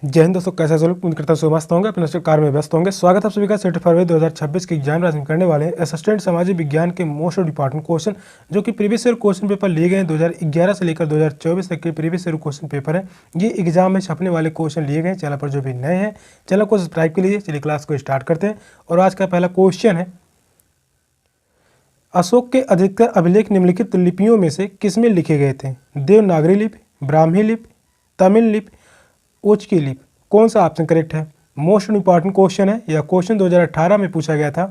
जय हिंद दोस्तों, कैसे सब लोग? उम्मीद करता हूं सुबह मस्त होंगे, अपने कार में व्यस्त होंगे। स्वागत है आप सभी का 7 फरवरी 2026 की एग्जाम राशि करने वाले हैं असिस्टेंट सामाजिक विज्ञान के मोस्ट इंपॉर्टेंट क्वेश्चन, जो कि प्रीवियस ईयर क्वेश्चन पेपर लिए गए हैं 2011 से लेकर 2024 तक के प्रीवियस ईयर क्वेश्चन पेपर है। ये एग्जाम में छपने वाले क्वेश्चन लिए गए हैं। चैनल पर जो भी नए हैं चैनल को सब्सक्राइब के लिए। चलिए क्लास को स्टार्ट करते हैं। और आज का पहला क्वेश्चन है, अशोक के अधिकतर अभिलेख निम्नलिखित लिपियों में से किसमें लिखे गए थे? देवनागरी लिपि, ब्राह्मी लिपि, तमिल लिपि, ओचकी लिपि। कौन सा ऑप्शन करेक्ट है? मोस्ट इंपॉर्टेंट क्वेश्चन है। यह क्वेश्चन 2018 में पूछा गया था।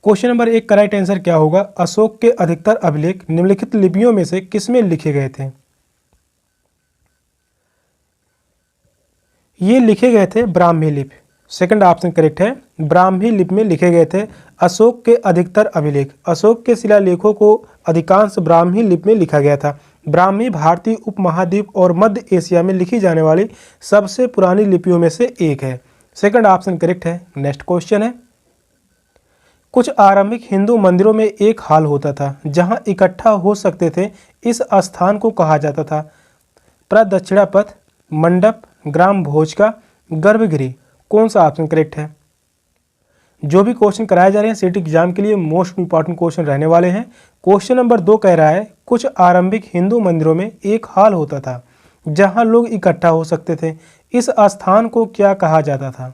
क्वेश्चन नंबर 1 का राइट आंसर क्या होगा? अशोक के अधिकतर अभिलेख निम्नलिखित लिपियों में से किसमें लिखे गए थे? ये लिखे गए थे ब्राह्मी लिपि। सेकंड ऑप्शन करेक्ट है, ब्राह्मी लिपि में लिखे गए थे अशोक के अधिकतर अभिलेख। अशोक के शिलालेखों को अधिकांश ब्राह्मी लिपि में लिखा गया था। ब्राह्मी भारतीय उपमहाद्वीप और मध्य एशिया में लिखी जाने वाली सबसे पुरानी लिपियों में से एक है। सेकंड ऑप्शन करेक्ट है। नेक्स्ट क्वेश्चन है, कुछ आरंभिक हिंदू मंदिरों में एक हॉल होता था जहां इकट्ठा हो सकते थे। इस स्थान को कहा जाता था प्रदक्षिणा पथ, मंडप, ग्राम भोज का, गर्भगृह। कौन सा ऑप्शन करेक्ट है? जो भी क्वेश्चन कराए जा रहे हैं सीटी एग्जाम के लिए मोस्ट इंपॉर्टेंट क्वेश्चन रहने वाले हैं। क्वेश्चन नंबर 2 कह रहा है, कुछ आरंभिक हिंदू मंदिरों में एक हॉल होता था जहां लोग इकट्ठा हो सकते थे। इस स्थान को क्या कहा जाता था?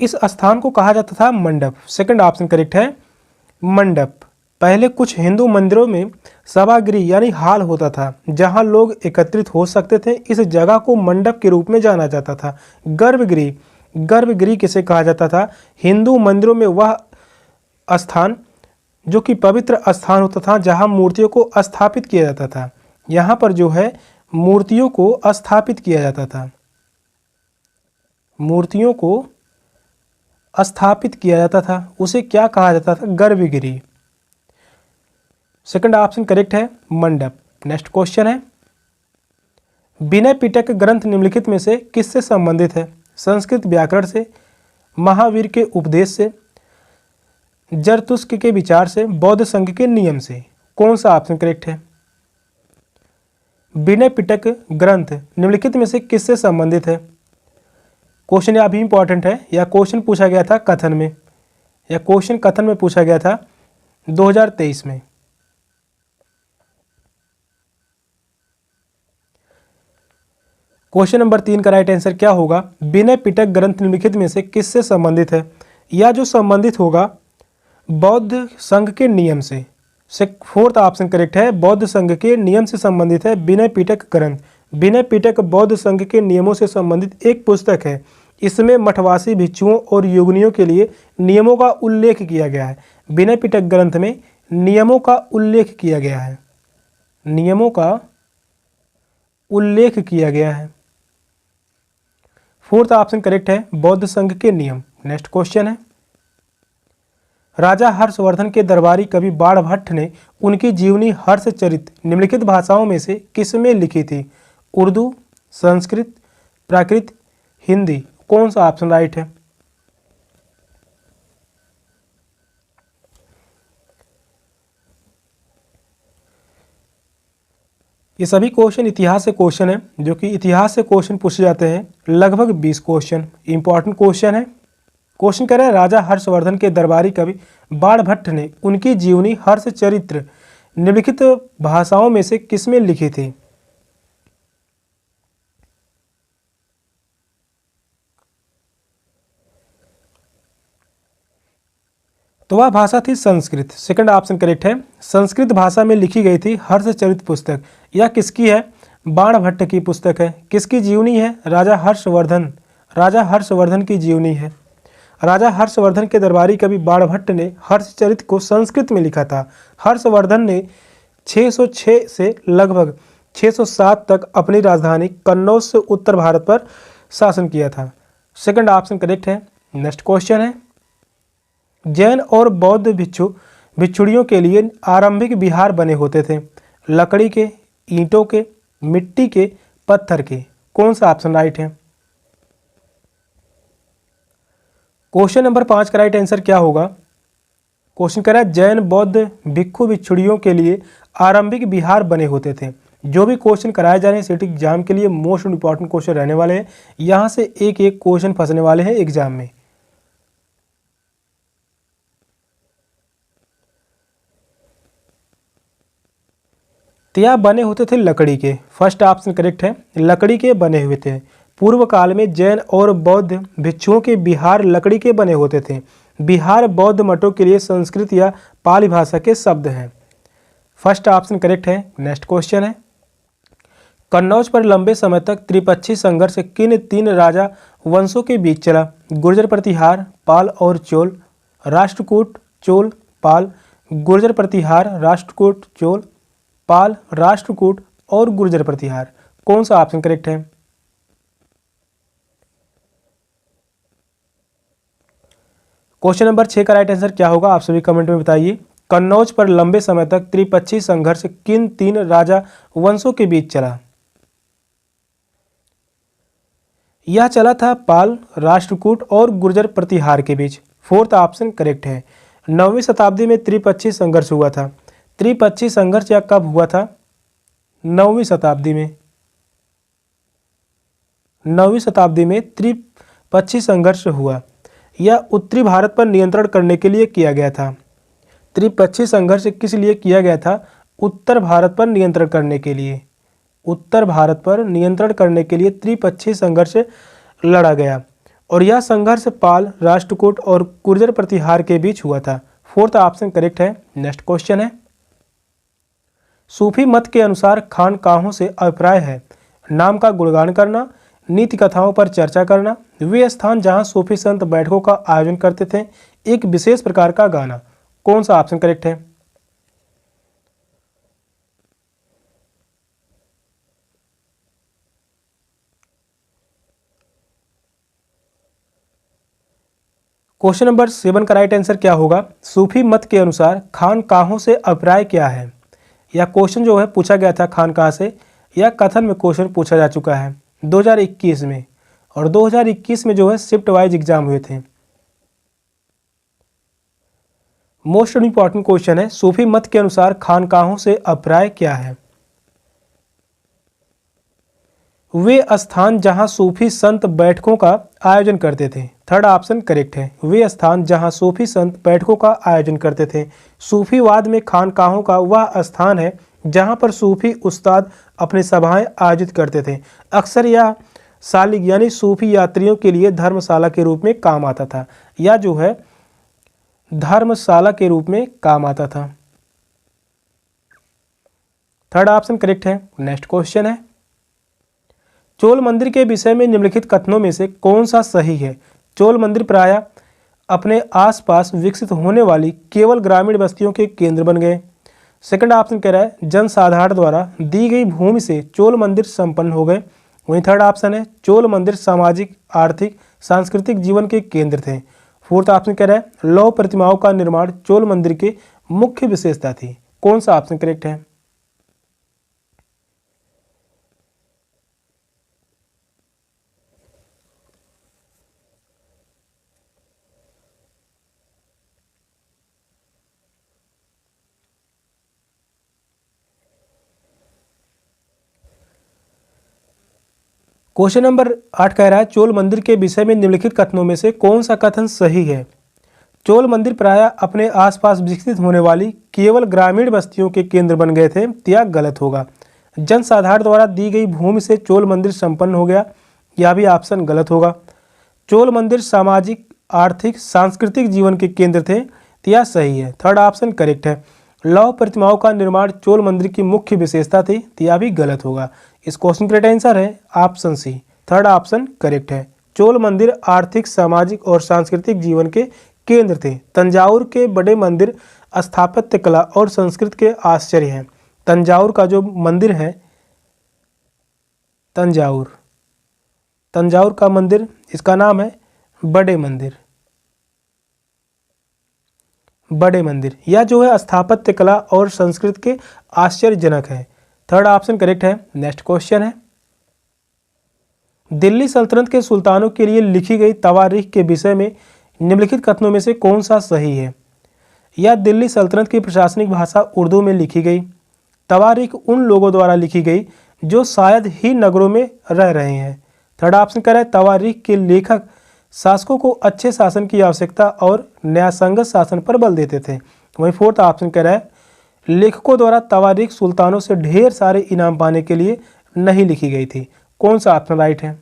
इस स्थान को कहा जाता था मंडप। सेकंड ऑप्शन करेक्ट है, मंडप। पहले कुछ हिंदू मंदिरों में सभागृह यानी हॉल होता था जहां लोग एकत्रित हो सकते थे। इस जगह को मंडप के रूप में जाना जाता था। गर्भगृह, गर्भगृह किसे कहा जाता था? हिंदू मंदिरों में वह स्थान जो कि पवित्र स्थान होता था जहां मूर्तियों को स्थापित किया जाता था। यहाँ पर जो है मूर्तियों को स्थापित किया जाता था, मूर्तियों को स्थापित किया जाता था, उसे क्या कहा जाता था? गर्भगृह। सेकंड ऑप्शन करेक्ट है, मंडप। नेक्स्ट क्वेश्चन है, विनय पिटक ग्रंथ निम्नलिखित में से किससे संबंधित है? संस्कृत व्याकरण से, महावीर के उपदेश से, जरतुस्क के विचार से, बौद्ध संघ के नियम से। कौन सा ऑप्शन करेक्ट है? विनय पिटक ग्रंथ निम्नलिखित में से किससे संबंधित है? क्वेश्चन यह भी इंपॉर्टेंट है। यह क्वेश्चन पूछा गया था कथन में, यह क्वेश्चन कथन में पूछा गया था 2023 में। क्वेश्चन नंबर 3 का राइट आंसर क्या होगा? विनय पिटक ग्रंथ निम्नलिखित में से किससे संबंधित है? या जो संबंधित होगा बौद्ध संघ के नियम से। फोर्थ ऑप्शन करेक्ट है, बौद्ध संघ के नियम से संबंधित है विनय पिटक ग्रंथ। विनय पिटक बौद्ध संघ के नियमों से संबंधित एक पुस्तक है। इसमें मठवासी भिक्षुओं और योगिनियों के लिए नियमों का उल्लेख किया गया है। विनय पिटक ग्रंथ में नियमों का उल्लेख किया गया है, नियमों का उल्लेख किया गया है। फोर्थ ऑप्शन करेक्ट है, बौद्ध संघ के नियम। नेक्स्ट क्वेश्चन है, राजा हर्षवर्धन के दरबारी कवि बाणभट्ट ने उनकी जीवनी हर्षचरित निम्नलिखित भाषाओं में से किसमें लिखी थी? उर्दू, संस्कृत, प्राकृत, हिंदी। कौन सा ऑप्शन राइट है? ये सभी क्वेश्चन इतिहास से क्वेश्चन है, जो कि इतिहास से क्वेश्चन पूछे जाते हैं। लगभग 20 क्वेश्चन इंपॉर्टेंट क्वेश्चन है। क्वेश्चन कह रहे हैं, राजा हर्षवर्धन के दरबारी कवि बाणभट्ट ने उनकी जीवनी हर्षचरित्र निम्नलिखित भाषाओं में से किसमें लिखी थी? तो वह भाषा थी संस्कृत। सेकंड ऑप्शन करेक्ट है, संस्कृत भाषा में लिखी गई थी हर्षचरित पुस्तक। यह किसकी है? बाणभट्ट की पुस्तक है। किसकी जीवनी है? राजा हर्षवर्धन, राजा हर्षवर्धन की जीवनी है। राजा हर्षवर्धन के दरबारी कवि बाणभट्ट ने हर्षचरित को संस्कृत में लिखा था। हर्षवर्धन ने 606 से लगभग 607 तक अपनी राजधानी कन्नौज से उत्तर भारत पर शासन किया था। सेकंड ऑप्शन करेक्ट है। नेक्स्ट क्वेश्चन है, जैन और बौद्ध भिक्षुड़ियों के लिए आरंभिक विहार बने होते थे। लकड़ी के, ईंटों के, मिट्टी के, पत्थर के। कौन सा ऑप्शन राइट है? क्वेश्चन नंबर 5 का राइट आंसर क्या होगा? क्वेश्चन कह रहा है जैन बौद्ध भिक्षु भिक्षुणियों के लिए आरंभिक विहार बने होते थे। जो भी क्वेश्चन कराए जा रहे हैं सेट एग्जाम के लिए मोस्ट इंपॉर्टेंट क्वेश्चन रहने वाले हैं। यहाँ से एक एक क्वेश्चन फंसने वाले हैं एग्जाम में। तो बने होते थे लकड़ी के, फर्स्ट ऑप्शन करेक्ट है, लकड़ी के बने हुए थे। पूर्व काल में जैन और बौद्ध भिक्षुओं के विहार लकड़ी के बने होते थे। विहार बौद्ध मठों के लिए संस्कृत या पाली भाषा के शब्द हैं। फर्स्ट ऑप्शन करेक्ट है। नेक्स्ट क्वेश्चन है, कन्नौज पर लंबे समय तक त्रिपक्षीय संघर्ष किन 3 राजा वंशों के बीच चला? गुर्जर प्रतिहार, पाल और चोल, राष्ट्रकूट, चोल, पाल। गुर्जर प्रतिहार, राष्ट्रकूट, चोल, पाल, राष्ट्रकूट और गुर्जर प्रतिहार। कौन सा ऑप्शन करेक्ट है? क्वेश्चन नंबर 6 का राइट आंसर क्या होगा आप सभी कमेंट में बताइए। कन्नौज पर लंबे समय तक त्रिपक्षीय संघर्ष किन 3 राजा वंशों के बीच चला? यह चला था पाल, राष्ट्रकूट और गुर्जर प्रतिहार के बीच। फोर्थ ऑप्शन करेक्ट है। 9वीं शताब्दी में त्रिपक्षीय संघर्ष हुआ था। त्रिपक्षीय संघर्ष यह कब हुआ था? 9वीं शताब्दी में। 9वीं शताब्दी में त्रिपक्षीय संघर्ष हुआ। यह उत्तरी भारत पर नियंत्रण करने के लिए किया गया था। त्रिपक्षीय संघर्ष किस लिए किया गया था? उत्तर भारत पर नियंत्रण करने के लिए। उत्तर भारत पर नियंत्रण करने के लिए त्रिपक्षीय संघर्ष लड़ा गया और यह संघर्ष पाल, राष्ट्रकूट और गुर्जर प्रतिहार के बीच हुआ था। फोर्थ ऑप्शन करेक्ट है। नेक्स्ट क्वेश्चन है, सूफी मत के अनुसार खानकाहों से अभिप्राय है नाम का गुणगान करना, नीति कथाओं पर चर्चा करना, वे स्थान जहां सूफी संत बैठकों का आयोजन करते थे, एक विशेष प्रकार का गाना। कौन सा ऑप्शन करेक्ट है? क्वेश्चन नंबर 7 का राइट आंसर क्या होगा? सूफी मत के अनुसार खानकाहों से अभिप्राय क्या है? यह क्वेश्चन जो है पूछा गया था खानकाह से। यह कथन में क्वेश्चन पूछा जा चुका है 2021 में, और 2021 में जो है शिफ्ट वाइज एग्जाम हुए थे। मोस्ट इंपॉर्टेंट क्वेश्चन है, सूफी मत के अनुसार खानकाहों से अभिप्राय क्या है? वे स्थान जहां सूफी संत बैठकों का आयोजन करते थे। थर्ड ऑप्शन करेक्ट है। वे स्थान जहां सूफी संत बैठकों का आयोजन करते थे। सूफीवाद में खानकाहों का वह स्थान है जहां पर सूफी उस्ताद अपनी सभाएं आयोजित करते थे। अक्सर यह सालिग यानी सूफी यात्रियों के लिए धर्मशाला के रूप में काम आता था। या जो है धर्मशाला के रूप में काम आता था। थर्ड ऑप्शन करेक्ट है। नेक्स्ट क्वेश्चन है, चोल मंदिर के विषय में निम्नलिखित कथनों में से कौन सा सही है? चोल मंदिर प्रायः अपने आसपास विकसित होने वाली केवल ग्रामीण बस्तियों के केंद्र बन गए। सेकंड ऑप्शन कह रहा है जनसाधारण द्वारा दी गई भूमि से चोल मंदिर संपन्न हो गए। वहीं थर्ड ऑप्शन है चोल मंदिर सामाजिक, आर्थिक, सांस्कृतिक जीवन के केंद्र थे। फोर्थ ऑप्शन कह रहा है लौह प्रतिमाओं का निर्माण चोल मंदिर की मुख्य विशेषता थी। कौन सा ऑप्शन करेक्ट है? क्वेश्चन नंबर 8 कह रहा है चोल मंदिर के विषय में निम्नलिखित कथनों में से कौन सा कथन सही है? चोल मंदिर प्रायः अपने आसपास विकसित होने वाली केवल ग्रामीण बस्तियों के केंद्र बन गए थे। यह गलत होगा। जनसाधारण द्वारा दी गई भूमि से चोल मंदिर संपन्न हो गया, यह भी ऑप्शन गलत होगा। चोल मंदिर सामाजिक, आर्थिक, सांस्कृतिक जीवन के केंद्र थे, यह सही है। थर्ड ऑप्शन करेक्ट है। लौह प्रतिमाओं का निर्माण चोल मंदिर की मुख्य विशेषता थी, यह भी गलत होगा। इस क्वेश्चन का राइट आंसर है option C. Third option correct है। चोल मंदिर आर्थिक, सामाजिक और सांस्कृतिक जीवन के केंद्र थे। तंजावुर के बड़े मंदिर स्थापत्य कला और संस्कृत के आश्चर्य हैं। तंजावुर का जो मंदिर है, तंजावुर का मंदिर, इसका नाम है बड़े मंदिर। बड़े मंदिर यह जो है स्थापत्य कला और संस्कृत के आश्चर्यजनक है। थर्ड ऑप्शन करेक्ट है। नेक्स्ट क्वेश्चन है, दिल्ली सल्तनत के सुल्तानों के लिए लिखी गई तवारीख के विषय में निम्नलिखित कथनों में से कौन सा सही है? या दिल्ली सल्तनत की प्रशासनिक भाषा उर्दू में लिखी गई। तवारीख उन लोगों द्वारा लिखी गई जो शायद ही नगरों में रह रहे हैं। थर्ड ऑप्शन कह रहा है तवारीख के लेखक शासकों को अच्छे शासन की आवश्यकता और न्यायसंगत शासन पर बल देते थे। वहीं फोर्थ ऑप्शन कह रहा है लेखकों द्वारा तवारीख सुल्तानों से ढेर सारे इनाम पाने के लिए नहीं लिखी गई थी। कौन सा ऑप्शन राइट है?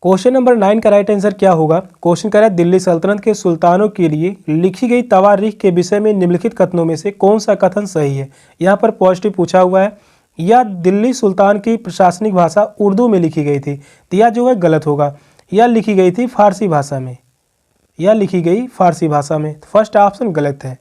क्वेश्चन नंबर 9 का राइट आंसर क्या होगा? क्वेश्चन कह रहा है दिल्ली सल्तनत के सुल्तानों के लिए लिखी गई तवारीख के विषय में निम्नलिखित कथनों में से कौन सा कथन सही है? यहाँ पर पॉजिटिव पूछा हुआ है। या दिल्ली सुल्तान की प्रशासनिक भाषा उर्दू में लिखी गई थी, तो यह जो है गलत होगा। या लिखी गई थी फारसी भाषा में, या लिखी गई फारसी भाषा में। फर्स्ट ऑप्शन गलत है।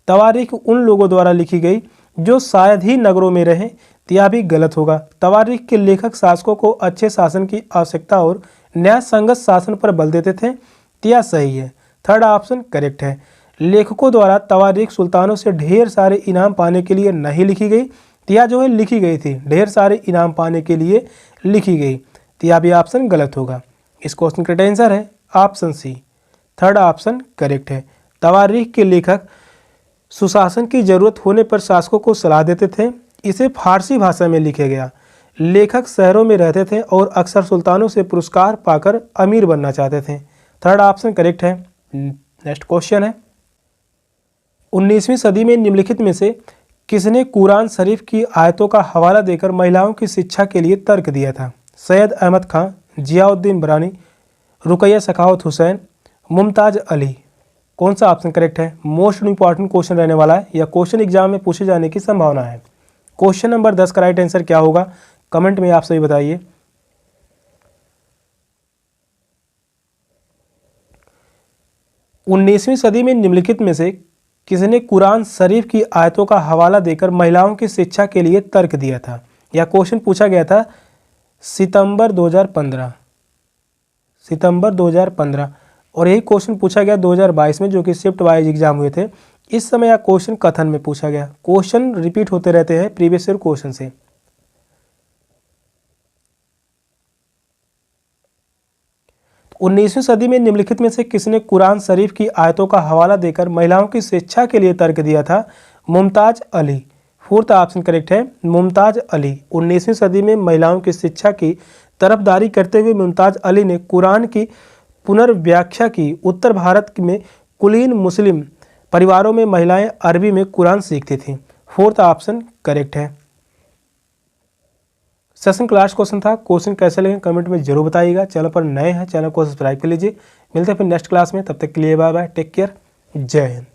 तवारीख उन लोगों द्वारा लिखी गई जो शायद ही नगरों में रहें, तो यह भी गलत होगा। तवारीख के लेखक शासकों को अच्छे शासन की आवश्यकता और न्याय संगत शासन पर बल देते थे, तो यह सही है। थर्ड ऑप्शन करेक्ट है। लेखकों द्वारा तवारीख सुल्तानों से ढेर सारे इनाम पाने के लिए नहीं लिखी गई, तो यह जो है लिखी गई थी, ढेर सारे इनाम पाने के लिए लिखी गई, तो यह भी ऑप्शन गलत होगा। इस क्वेश्चन का आंसर है option C, third option correct है। तवारीख के लेखक सुशासन की जरूरत होने पर शासकों को सलाह देते थे। इसे फारसी भाषा में लिखा गया। लेखक शहरों में रहते थे और अक्सर सुल्तानों से पुरस्कार पाकर अमीर बनना चाहते थे। थर्ड ऑप्शन करेक्ट है। नेक्स्ट क्वेश्चन है 19वीं सदी में निम्नलिखित में से किसने कुरान शरीफ की आयतों का हवाला देकर महिलाओं की शिक्षा के लिए तर्क दिया था? सैयद अहमद खां, जियाउद्दीन बरानी, रुकैया सखावत हुसैन, मुमताज अली। कौन सा ऑप्शन करेक्ट है? मोस्ट इंपॉर्टेंट क्वेश्चन रहने वाला है, या क्वेश्चन एग्जाम में पूछे जाने की संभावना है। क्वेश्चन नंबर 10 का राइट आंसर क्या होगा? कमेंट में आप सभी बताइए। उन्नीसवीं सदी में निम्नलिखित में से किसने कुरान शरीफ की आयतों का हवाला देकर महिलाओं की शिक्षा के लिए तर्क दिया था? यह क्वेश्चन पूछा गया था सितंबर 2015 और यही क्वेश्चन पूछा गया 2022 में, जो कि शिफ्ट वाइज एग्जाम हुए थे। इस समय यह क्वेश्चन कथन में पूछा गया। क्वेश्चन रिपीट होते रहते हैं प्रीवियस ईयर क्वेश्चन से। 19वीं सदी में निम्नलिखित में से किसने कुरान शरीफ की आयतों का हवाला देकर महिलाओं की शिक्षा के लिए तर्क दिया था? Mumtaz Ali. Fourth option correct है, मुमताज अली। 19वीं सदी में महिलाओं की शिक्षा की तरफदारी करते हुए मुमताज अली ने कुरान की पुनर्व्याख्या की। उत्तर भारत में कुलीन मुस्लिम परिवारों में महिलाएं अरबी में कुरान सीखती थीं। फोर्थ ऑप्शन करेक्ट है। सेशन क्लास क्वेश्चन था। क्वेश्चन कैसे लगे कमेंट में जरूर बताइएगा। चैनल पर नए हैं, चैनल को सब्सक्राइब कर लीजिए। मिलते हैं फिर नेक्स्ट क्लास में, तब तक के लिए बाय बाय, टेक केयर, जय हिंद।